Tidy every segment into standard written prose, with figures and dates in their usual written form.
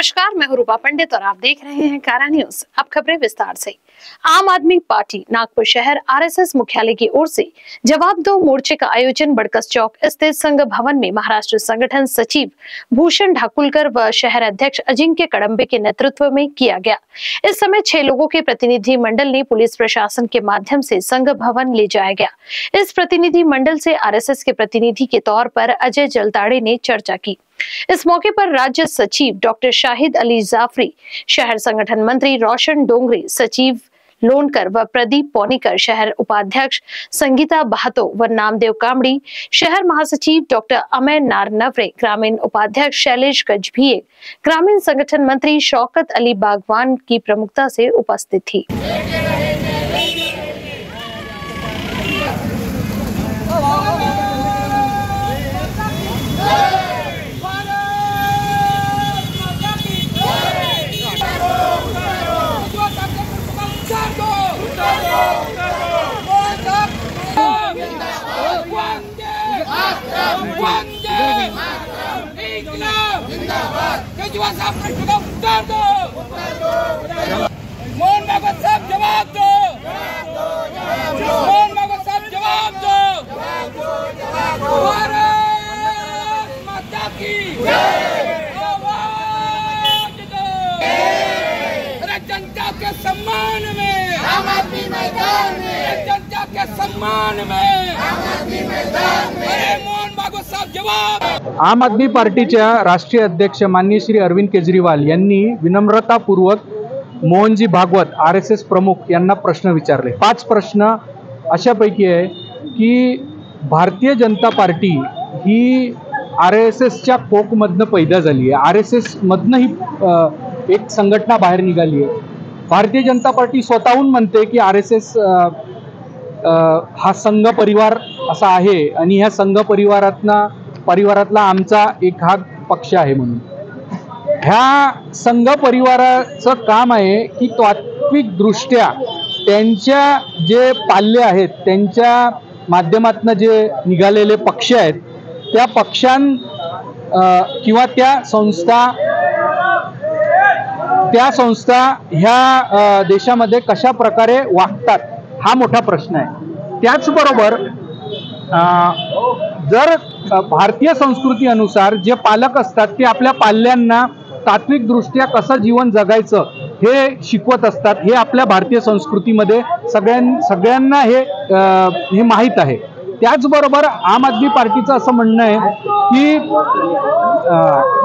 नमस्कार, मैं हूं रूपा पंडित और आप देख रहे हैं कारा न्यूज। अब खबरें विस्तार से। आम आदमी पार्टी नागपुर शहर आरएसएस मुख्यालय की ओर से जवाब दो मोर्चे का आयोजन बड़कस चौक स्थित संघ भवन में महाराष्ट्र संगठन सचिव भूषण ढाकुलकर व शहर अध्यक्ष अजिंक्य कड़ंबे के नेतृत्व में किया गया। इस समय 6 लोगों के प्रतिनिधि मंडल ने पुलिस प्रशासन के माध्यम से संघ भवन ले जाया गया। इस प्रतिनिधि मंडल से आरएसएस के प्रतिनिधि के तौर पर अजय जलताड़े ने चर्चा की। इस मौके पर राज्य सचिव डॉक्टर शाहिद अली जाफरी, शहर संगठन मंत्री रोशन डोंगरे, सचिव लोनकर व प्रदीप पौनीकर, शहर उपाध्यक्ष संगीता बहातो व नामदेव कामड़ी, शहर महासचिव डॉक्टर अमय नारनवरे, ग्रामीण उपाध्यक्ष शैलेश गजभिये, ग्रामीण संगठन मंत्री शौकत अली बागवान की प्रमुखता से उपस्थित थी। मोहन भागवत साहब जवाब दो, मोहन भागवत साहब जवाब दो, भारत माता की आवाज दो। अरे जनता के सम्मान में आम आदमी मैदान में, जनता के सम्मान में आम आदमी मैदान में, अरे मोहन भागवत साहब जवाब। आम आदमी पार्टीच्या राष्ट्रीय अध्यक्ष माननीय श्री अरविंद केजरीवाल यांनी विनम्रतापूर्वक मोहनजी भागवत आरएसएस प्रमुख यांना प्रश्न विचारले। 5 प्रश्न अशापैकी आहे की भारतीय जनता पार्टी ही आरएसएसच्या कोकमधनं पैदा झाली आहे, आरएसएस मधनं ही एक संघटना बाहेर निघाली आहे। भारतीय जनता पार्टी स्वतःहून म्हणते की आरएसएस हा संघ परिवार असा आहे आणि ह्या संघ परिवारातला आमचा एक हा पक्ष आहे म्हणून। ह्या संघ परिवाराचं काम आहे की तात्विक दृष्ट्या त्यांच्या जे पाल्य आहेत, त्यांच्या माध्यमातून जे निघालेले पक्ष आहेत, त्या किंवा त्या संस्था ह्या देशामध्ये कशा प्रकारे वागतात हा मोठा प्रश्न आहे। त्याचबरोबर जर भारतीय संस्कृती अनुसार जे पालक असतात ते आपल्या पाल्यांना तात्विक दृष्ट्या कसं जीवन जगायचं हे शिकवत असतात, हे आपल्या भारतीय संस्कृतीमध्ये सगळ्यांना हे माहीत आहे। त्याचबरोबर आम आदमी पार्टीचं असं म्हणणं आहे की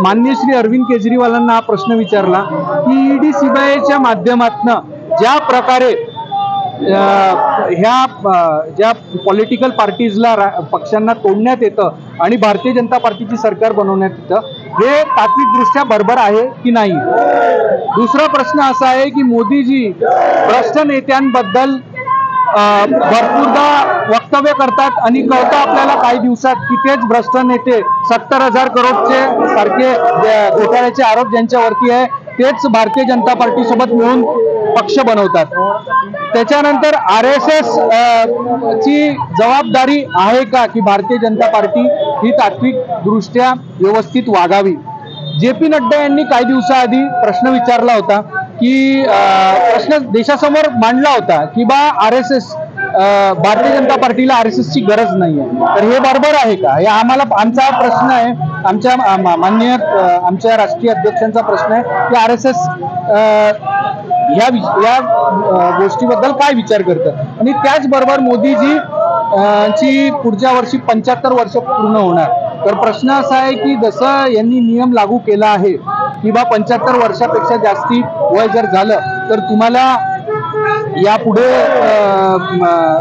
माननीय श्री अरविंद केजरीवालांना हा प्रश्न विचारला की ईडी सीबीआयच्या माध्यमातून ज्या प्रकारे ज्या पॉलिटिकल पार्टीजला पक्षांना तोडण्यात येतं आणि भारतीय जनता पार्टीची सरकार बनवण्यात येतं, हे तात्विकदृष्ट्या बरोबर आहे की नाही। दुसरा प्रश्न असा आहे की मोदीजी भ्रष्ट नेत्यांबद्दल भरपूरदा वक्तव्य करतात आणि कळतं आपल्याला काही दिवसात की तेच भ्रष्ट नेते 70,000 करोडचे सारखे घोटाळ्याचे आरोप ज्यांच्यावरती आहे तेच भारतीय जनता पार्टी सोबत मिळून पक्ष बनवतात। त्याच्यानंतर आरएसएस ची जबाबदारी आहे का की भारतीय जनता पार्टी ही तात्विक दृष्ट्या व्यवस्थित वागावी। जेपी नड्डा यांनी काही दिवसाआधी प्रश्न विचारला होता की प्रश्न देशासमोर मांडला होता की आरएसएस भारतीय जनता पार्टीला आरएसएस ची गरज नाही आहे, तर हे बरोबर आहे का? हे आमचा प्रश्न आहे, आमच्या राष्ट्रीय अध्यक्षांचा प्रश्न आहे की आरएसएस या गोष्टीबद्दल काय विचार करतात। आणि त्याचबरोबर मोदीजी ची पुढच्या वर्षी 75 वर्ष पूर्ण होणार, तर प्रश्न असा आहे की जसं यांनी नियम लागू केला आहे की 75 वर्षापेक्षा जास्ती वय जर झालं तर तुम्हाला यापुढे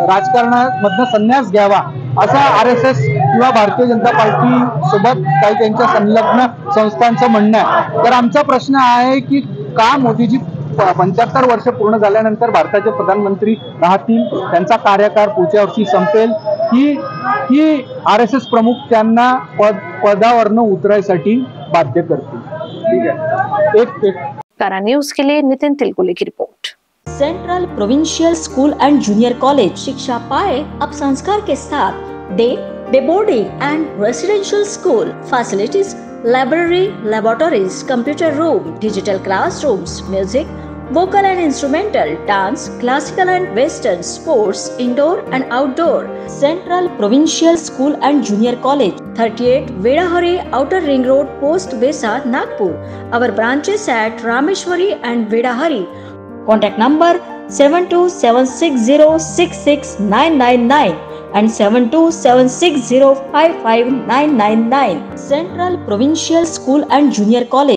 राजकारणामधनं संन्यास घ्यावा असा आरएसएस किंवा भारतीय जनता पार्टी सोबत काही त्यांच्या संलग्न संस्थांचं म्हणणं आहे। तर आमचा प्रश्न आहे की का मोदीजी 75 वर्ष पूर्ण झाल्यानंतर भारताचे प्रधानमंत्री राहतील, त्यांचा कार्यकाळ पुढच्या वर्षी संपेल की आरएसएस प्रमुख त्यांना पदावरनं उतरायसाठी बाध्य करतील। ठीक आहे। कारा न्यूज के लिए नितिन तिलकुले की report. Central provincial school end junior college, शिक्षा पाए अब संस्कार के साथ। Day day boarding and residential school facilities, library, laboratories, computer room, digital classrooms, music, vocal and instrumental, dance, classical and western, sports, indoor and outdoor. Central Provincial School and Junior College, 38 Vedahari, Outer Ring Road, Post Besa, Nagpur. Our branches at Rameshwari and Vedahari. Contact number 7276066999 and 7276055999. Central Provincial School and Junior College.